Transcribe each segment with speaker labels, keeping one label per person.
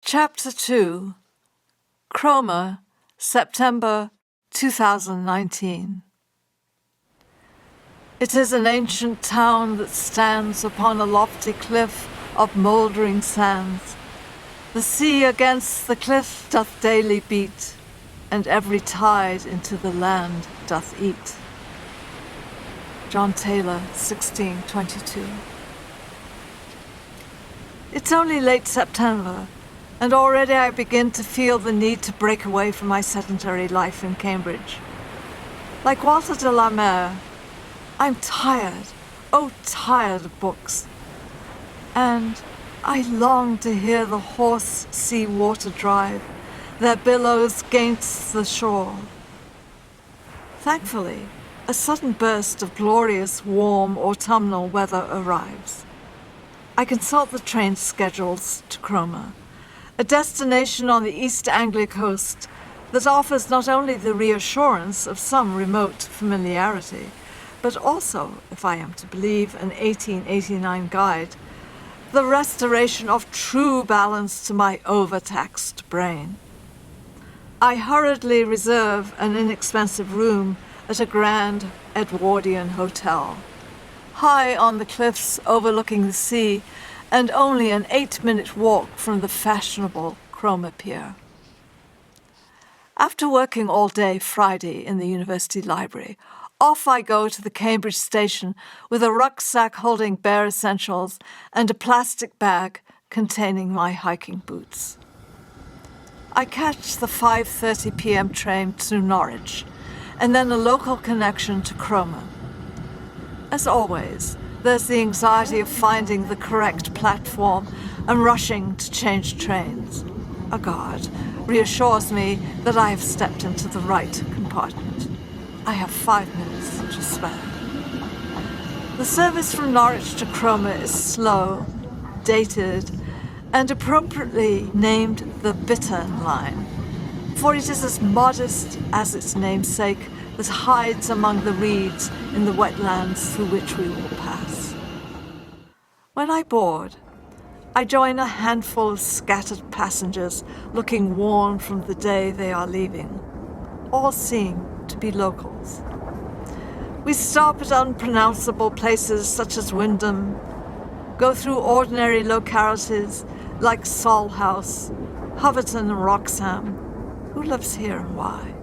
Speaker 1: Chapter 2, Cromer, September 2019. It is an ancient town that stands upon a lofty cliff of mouldering sands. The sea against the cliff doth daily beat, and every tide into the land doth eat. John Taylor, 1622. It's only late September, and already I begin to feel the need to break away from my sedentary life in Cambridge. Like Walter de la Mare, I'm tired, tired of books. And I long to hear the hoarse sea water drive, their billows gainst the shore. Thankfully, a sudden burst of glorious, warm autumnal weather arrives. I consult the train schedules to Cromer, a destination on the East Anglia coast that offers not only the reassurance of some remote familiarity, but also, if I am to believe an 1889 guide, the restoration of true balance to my overtaxed brain. I hurriedly reserve an inexpensive room at a grand Edwardian hotel, high on the cliffs overlooking the sea, and only an 8-minute walk from the fashionable Cromer Pier. After working all day Friday in the university library, off I go to the Cambridge station with a rucksack holding bare essentials and a plastic bag containing my hiking boots. I catch the 5:30 p.m. train to Norwich, and then a local connection to Cromer. As always, there's the anxiety of finding the correct platform and rushing to change trains. A guard reassures me that I have stepped into the right compartment. I have 5 minutes to spare. The service from Norwich to Cromer is slow, dated, and appropriately named the Bittern Line, for it is as modest as its namesake that hides among the reeds in the wetlands through which we will pass. When I board, I join a handful of scattered passengers looking worn from the day they are leaving. All seem to be locals. We stop at unpronounceable places such as Wyndham, go through ordinary localities like Saul House, Hoverton and Wroxham, who lives here and why,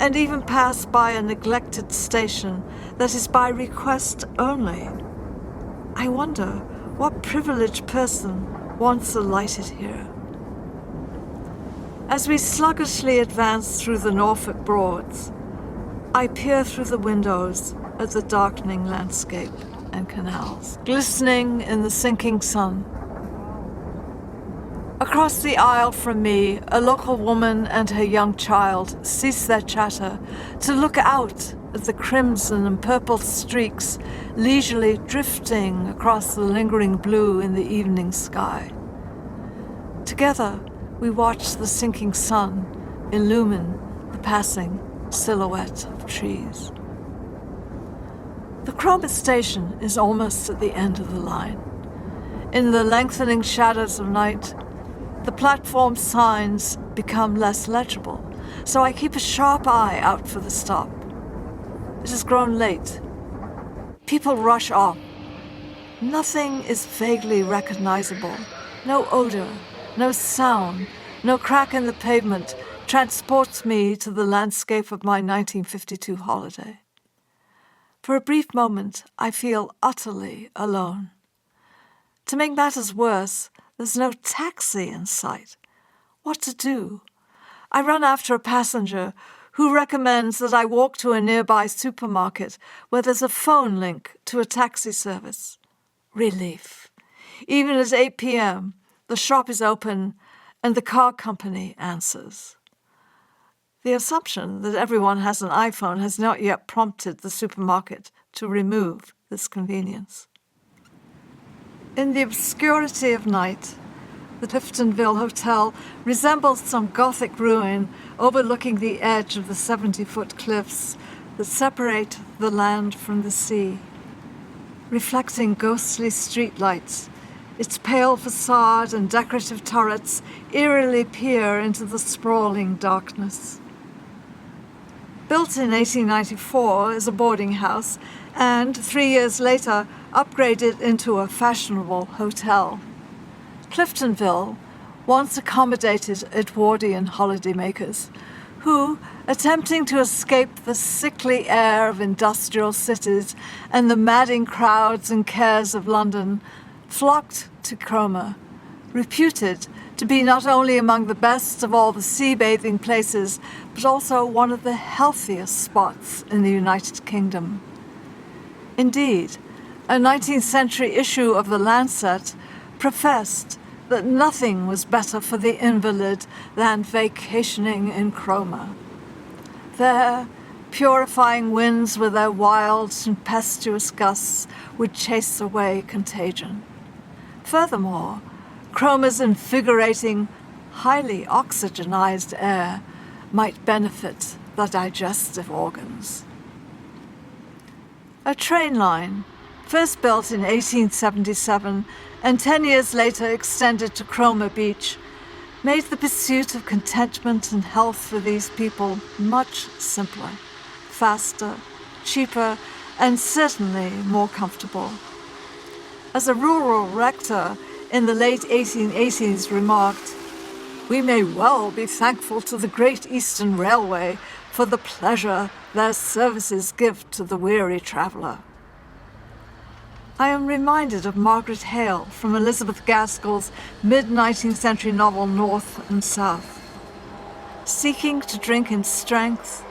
Speaker 1: and even pass by a neglected station that is by request only. I wonder what privileged person once alighted here. As we sluggishly advance through the Norfolk Broads, I peer through the windows at the darkening landscape and canals, glistening in the sinking sun. Across the aisle from me, a local woman and her young child cease their chatter to look out at the crimson and purple streaks leisurely drifting across the lingering blue in the evening sky. Together, we watch the sinking sun illumine the passing silhouette of trees. The Cromer station is almost at the end of the line. In the lengthening shadows of night, the platform signs become less legible, so I keep a sharp eye out for the stop. It has grown late. People rush off. Nothing is vaguely recognizable. No odor, no sound, no crack in the pavement transports me to the landscape of my 1952 holiday. For a brief moment, I feel utterly alone. To make matters worse, there's no taxi in sight. What to do? I run after a passenger who recommends that I walk to a nearby supermarket where there's a phone link to a taxi service. Relief. Even at 8 p.m., the shop is open and the car company answers. The assumption that everyone has an iPhone has not yet prompted the supermarket to remove this convenience. In the obscurity of night, the Cliftonville Hotel resembles some Gothic ruin overlooking the edge of the 70-foot cliffs that separate the land from the sea. Reflecting ghostly streetlights, Its pale facade and decorative turrets eerily peer into the sprawling darkness. Built in 1894 as a boarding house and 3 years later upgraded into a fashionable hotel, Cliftonville once accommodated Edwardian holidaymakers who, attempting to escape the sickly air of industrial cities and the madding crowds and cares of London, flocked to Cromer, reputed to be not only among the best of all the sea-bathing places, but also one of the healthiest spots in the United Kingdom. Indeed, a 19th century issue of the Lancet professed that nothing was better for the invalid than vacationing in Cromer. There, purifying winds with their wild, tempestuous gusts would chase away contagion. Furthermore, Cromer's invigorating, highly oxygenized air might benefit the digestive organs. A train line, first built in 1877 and 10 years later extended to Cromer Beach, made the pursuit of contentment and health for these people much simpler, faster, cheaper, and certainly more comfortable. As a rural rector in the late 1880s remarked, "We may well be thankful to the Great Eastern Railway for the pleasure their services give to the weary traveller." I am reminded of Margaret Hale from Elizabeth Gaskell's mid-19th century novel North and South. Seeking to drink in strength,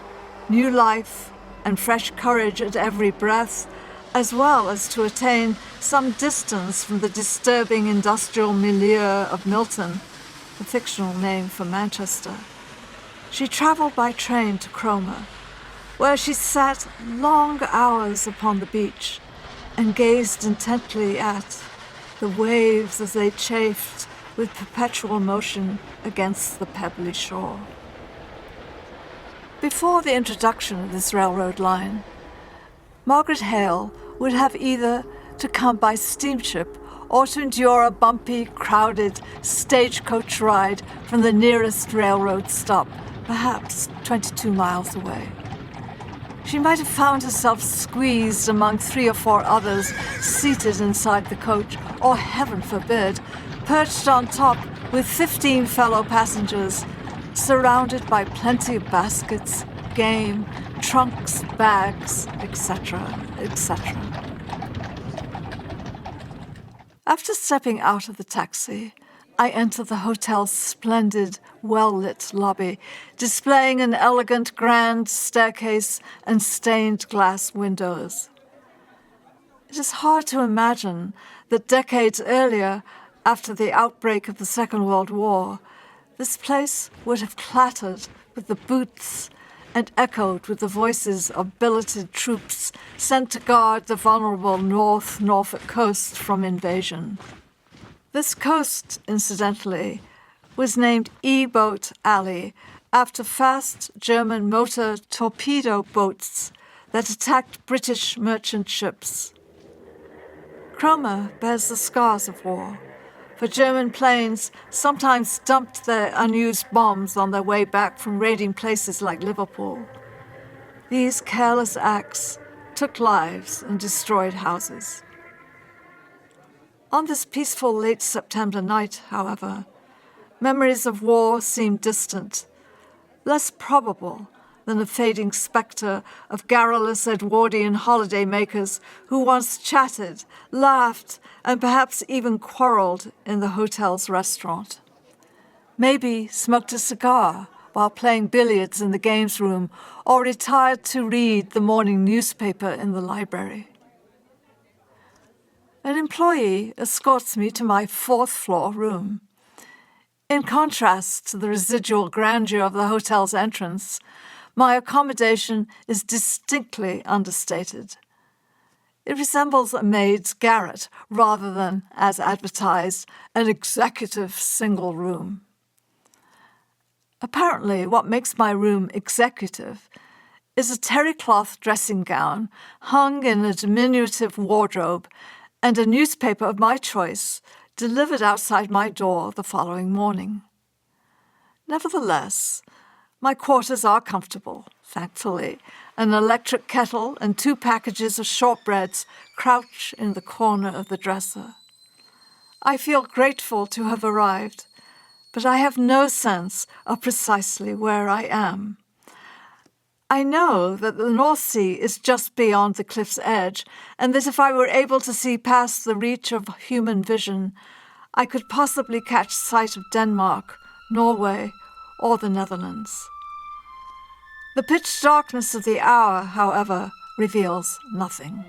Speaker 1: new life, and fresh courage at every breath, as well as to attain some distance from the disturbing industrial milieu of Milton, the fictional name for Manchester, she travelled by train to Cromer, where she sat long hours upon the beach and gazed intently at the waves as they chafed with perpetual motion against the pebbly shore. Before the introduction of this railroad line, Margaret Hale would have either to come by steamship or to endure a bumpy, crowded stagecoach ride from the nearest railroad stop, perhaps 22 miles away. She might have found herself squeezed among 3 or 4 others seated inside the coach, or, heaven forbid, perched on top with 15 fellow passengers, surrounded by plenty of baskets, game, trunks, bags, etc., etc. After stepping out of the taxi, I enter the hotel's splendid, well-lit lobby, displaying an elegant grand staircase and stained glass windows. It is hard to imagine that decades earlier, after the outbreak of the Second World War, this place would have clattered with the boots and echoed with the voices of billeted troops sent to guard the vulnerable North Norfolk coast from invasion. This coast, incidentally, was named E-Boat Alley after fast German motor torpedo boats that attacked British merchant ships. Cromer bears the scars of war, for German planes sometimes dumped their unused bombs on their way back from raiding places like Liverpool. These careless acts took lives and destroyed houses. On this peaceful late September night, however, memories of war seemed distant, less probable than the fading spectre of garrulous Edwardian holidaymakers who once chatted, laughed, and perhaps even quarreled in the hotel's restaurant. Maybe smoked a cigar while playing billiards in the games room or retired to read the morning newspaper in the library. An employee escorts me to my 4th-floor room. In contrast to the residual grandeur of the hotel's entrance, my accommodation is distinctly understated. It resembles a maid's garret rather than, as advertised, an executive single room. Apparently, what makes my room executive is a terry cloth dressing gown hung in a diminutive wardrobe and a newspaper of my choice, delivered outside my door the following morning. Nevertheless, my quarters are comfortable, thankfully. An electric kettle and 2 packages of shortbreads crouch in the corner of the dresser. I feel grateful to have arrived, but I have no sense of precisely where I am. I know that the North Sea is just beyond the cliff's edge, and that if I were able to see past the reach of human vision, I could possibly catch sight of Denmark, Norway, or the Netherlands. The pitch darkness of the hour, however, reveals nothing.